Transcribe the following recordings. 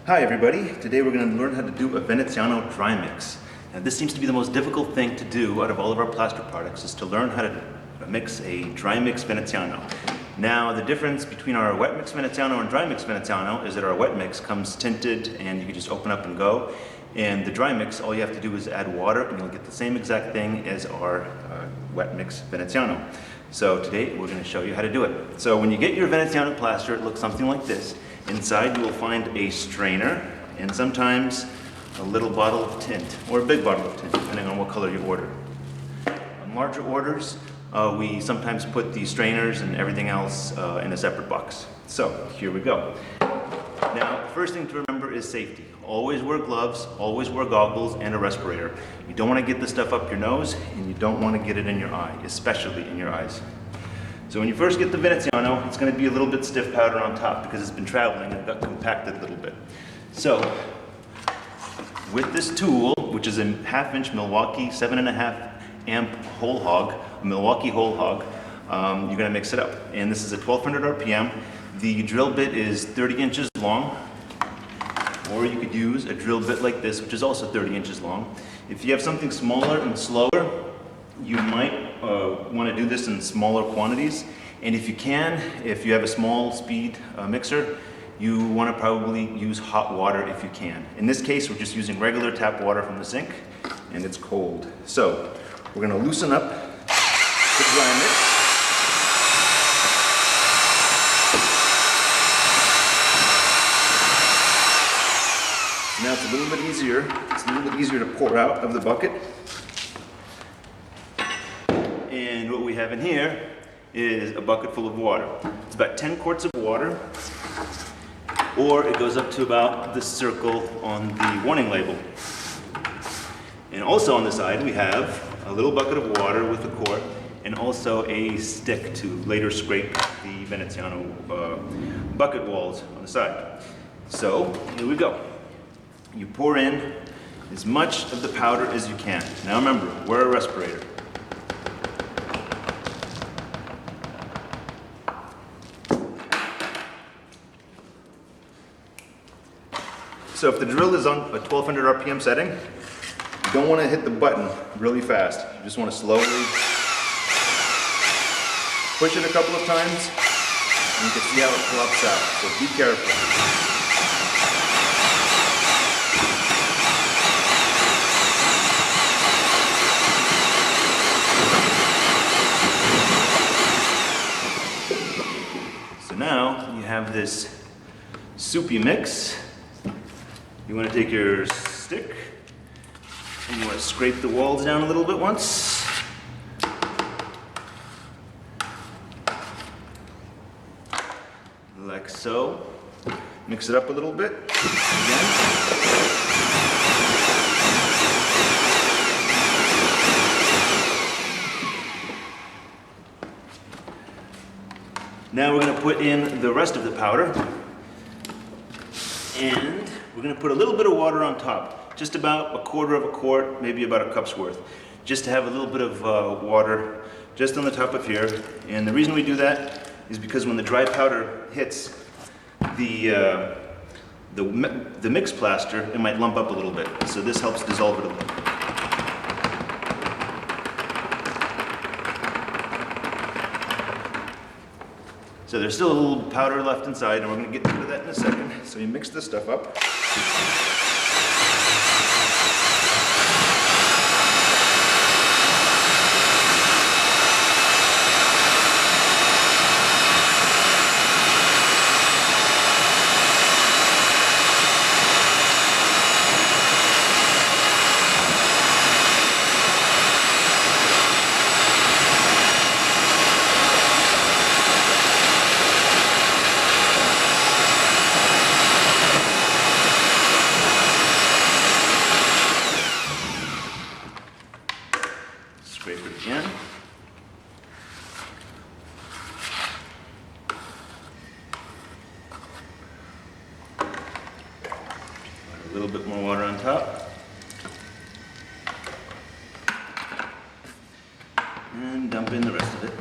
Hi everybody, today we're going to learn how to do a Veneziano dry mix. Now this seems to be the most difficult thing to do out of all of our plaster products, is to learn how to mix a dry mix Veneziano. Now the difference between our wet mix Veneziano and dry mix Veneziano is that our wet mix comes tinted and you can just open up and go. And the dry mix, all you have to do is add water and you'll get the same exact thing as our wet mix Veneziano. So today we're going to show you how to do it. So when you get your Veneziano plaster, it looks something like this. Inside you will find a strainer and sometimes a little bottle of tint, or a big bottle of tint, depending on what color you order. On larger orders, we sometimes put the strainers and everything else in a separate box. So here we go. Now, the first thing to remember is safety. Always wear gloves, always wear goggles, and a respirator. You don't want to get the stuff up your nose, and you don't want to get it in your eye, especially in your eyes. So when you first get the Veneziano, it's going to be a little bit stiff powder on top because it's been traveling and it got compacted a little bit. So with this tool, which is a 1/2-inch Milwaukee 7.5 amp whole hog, a Milwaukee whole hog, you're going to mix it up. And this is at 1200 RPM. The drill bit is 30 inches long, or you could use a drill bit like this, which is also 30 inches long. If you have something smaller and slower, you might want to do this in smaller quantities. And if you can, if you have a small speed mixer, you want to probably use hot water if you can. In this case, we're just using regular tap water from the sink, and it's cold. So we're going to loosen up the dry mix. Now it's a little bit easier. It's a little bit easier to pour out of the bucket. And what we have in here is a bucket full of water. It's about 10 quarts of water, or it goes up to about this circle on the warning label. And also on the side we have a little bucket of water with a quart, and also a stick to later scrape the Veneziano bucket walls on the side. So here we go. You pour in as much of the powder as you can. Now remember, wear a respirator. So if the drill is on a 1200 RPM setting, you don't want to hit the button really fast. You just want to slowly push it a couple of times, and you can see how it flops out. So be careful. So now you have this soupy mix. You want to take your stick and you want to scrape the walls down a little bit once. Like so. Mix it up a little bit. Again. Now we're going to put in the rest of the powder. And we're going to put a little bit of water on top, just about a quarter of a quart, maybe about a cup's worth, just to have a little bit of water just on the top of here. And the reason we do that is because when the dry powder hits the mixed plaster, it might lump up a little bit. So this helps dissolve it a little. So there's still a little powder left inside, and we're going to get rid of that in a second. So you mix this stuff up. Scrape it again. A little bit more water on top. And dump in the rest of it.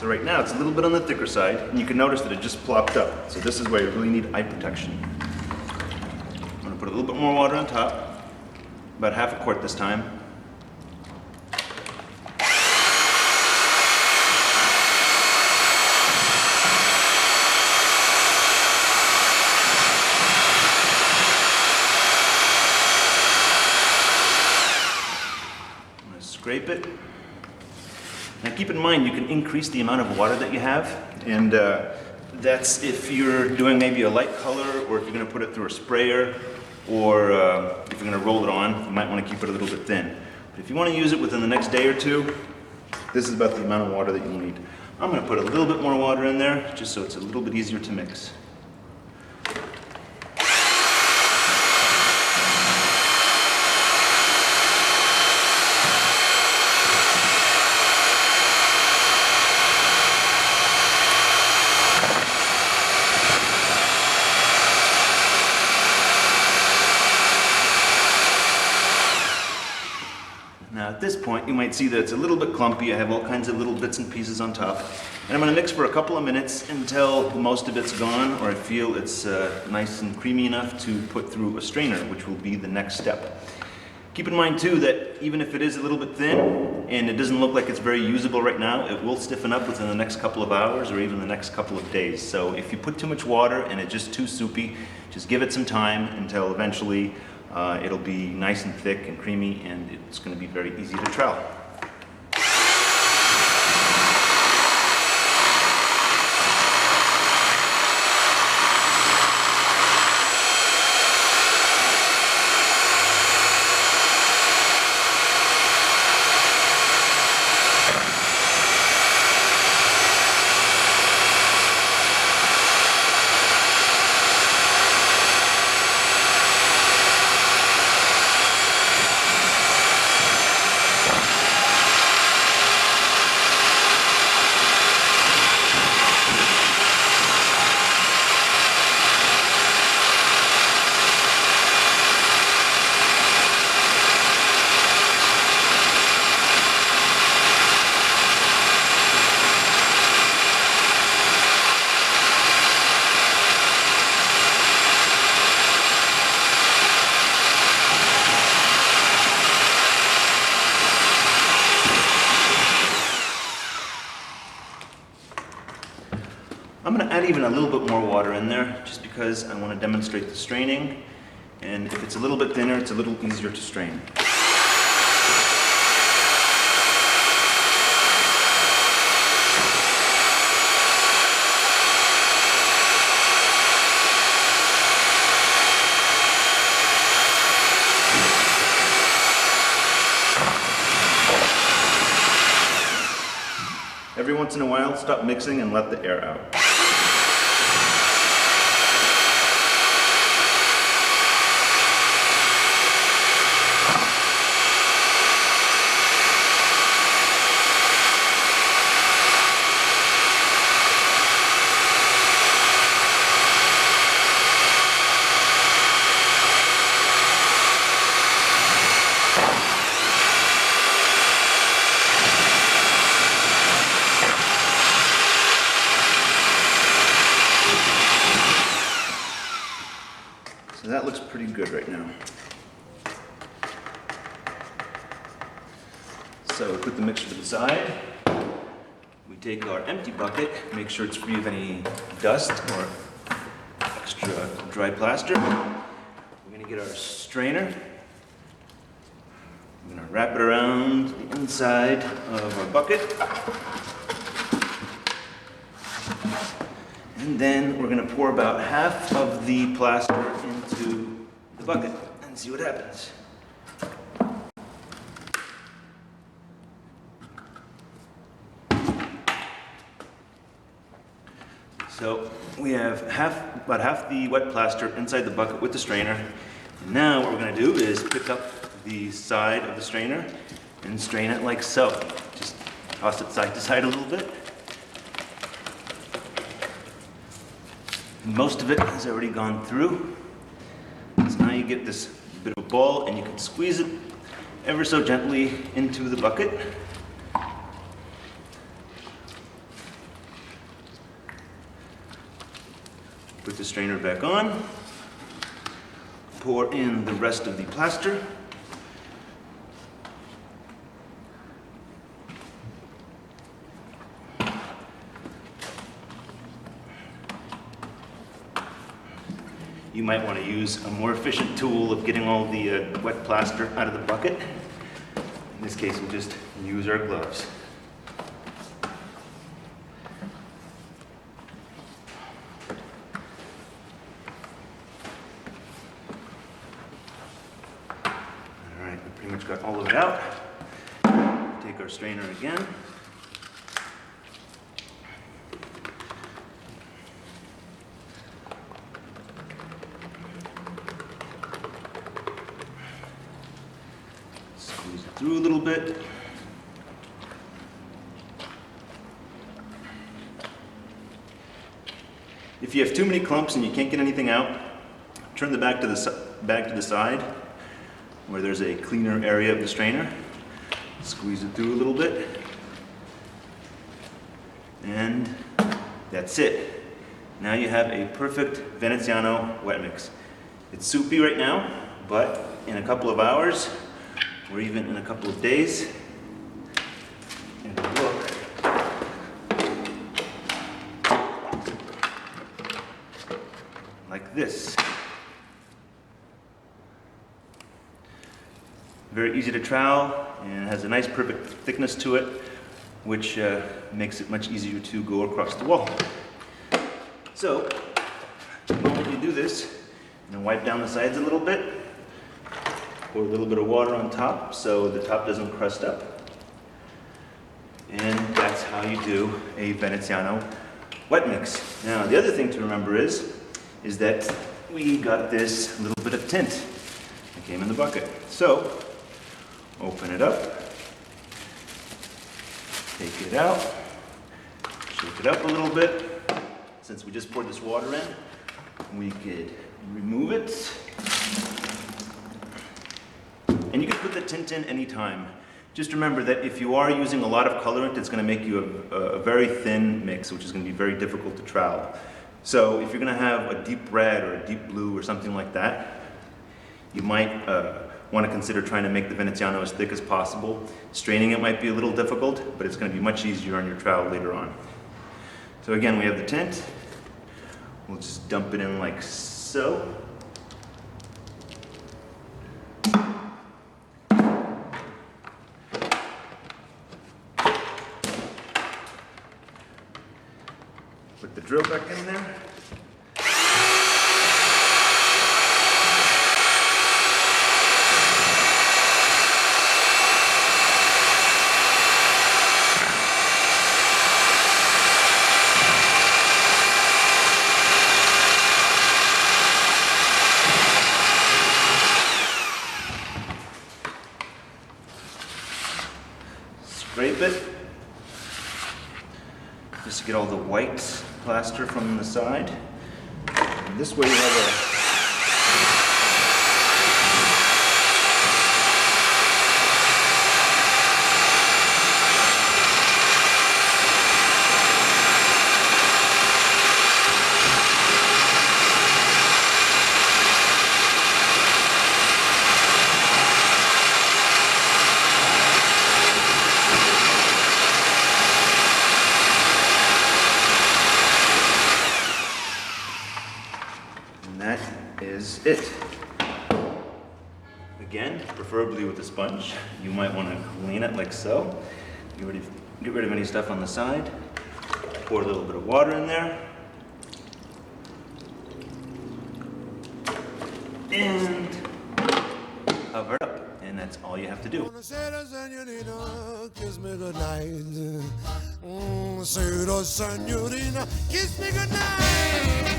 So right now it's a little bit on the thicker side, and you can notice that it just plopped up. So this is where you really need eye protection. I'm going to put a little bit more water on top, about half a quart this time. I'm going to scrape it. Now keep in mind, you can increase the amount of water that you have, and that's if you're doing maybe a light color, or if you're going to put it through a sprayer, or if you're going to roll it on, you might want to keep it a little bit thin. But if you want to use it within the next day or two, this is about the amount of water that you'll need. I'm going to put a little bit more water in there, just so it's a little bit easier to mix. Now at this point you might see that it's a little bit clumpy. I have all kinds of little bits and pieces on top. And I'm going to mix for a couple of minutes until most of it's gone, or I feel it's nice and creamy enough to put through a strainer, which will be the next step. Keep in mind too that even if it is a little bit thin and it doesn't look like it's very usable right now, it will stiffen up within the next couple of hours or even the next couple of days. So if you put too much water and it's just too soupy, just give it some time until eventually it'll be nice and thick and creamy, and it's going to be very easy to trowel. I'm going to add even a little bit more water in there, just because I want to demonstrate the straining, and if it's a little bit thinner, it's a little easier to strain. Every once in a while, stop mixing and let the air out. So that looks pretty good right now. So we put the mixture to the side. We take our empty bucket, make sure it's free of any dust or extra dry plaster. We're going to get our strainer. We're going to wrap it around the inside of our bucket. And then we're going to pour about half of the plaster into the bucket and see what happens. So we have about half the wet plaster inside the bucket with the strainer. And now what we're going to do is pick up the side of the strainer and strain it like so. Just toss it side to side a little bit. Most of it has already gone through. So now you get this bit of a ball, and you can squeeze it ever so gently into the bucket. Put the strainer back on. Pour in the rest of the plaster. You might want to use a more efficient tool of getting all the wet plaster out of the bucket. In this case, we'll just use our gloves. All right, we pretty much got all of it out. Take our strainer again. Squeeze it through a little bit. If you have too many clumps and you can't get anything out, turn the bag to the side where there's a cleaner area of the strainer. Squeeze it through a little bit. And that's it. Now you have a perfect Veneziano wet mix. It's soupy right now, but in a couple of hours, or even in a couple of days, it'll look like this. Very easy to trowel and has a nice perfect thickness to it, which makes it much easier to go across the wall. So, the moment you do this, you're going to wipe down the sides a little bit, pour a little bit of water on top so the top doesn't crust up. And that's how you do a Veneziano wet mix. Now, the other thing to remember is that we got this little bit of tint that came in the bucket. So, open it up, take it out, shake it up a little bit. Since we just poured this water in, we could remove it. And you can put the tint in anytime. Just remember that if you are using a lot of colorant, it's going to make you a very thin mix, which is going to be very difficult to trowel. So if you're going to have a deep red or a deep blue or something like that, you might want to consider trying to make the Veneziano as thick as possible. Straining it might be a little difficult, but it's going to be much easier on your trowel later on. So again, we have the tint. We'll just dump it in like so. Put the drill back in there. Scrape it, just to get all the white plaster from the side. And this way you have that is it. Again, preferably with a sponge. You might want to clean it like so. Get rid of any stuff on the side. Pour a little bit of water in there. And cover it up. And that's all you have to do. Kiss me goodnight. Kiss me goodnight.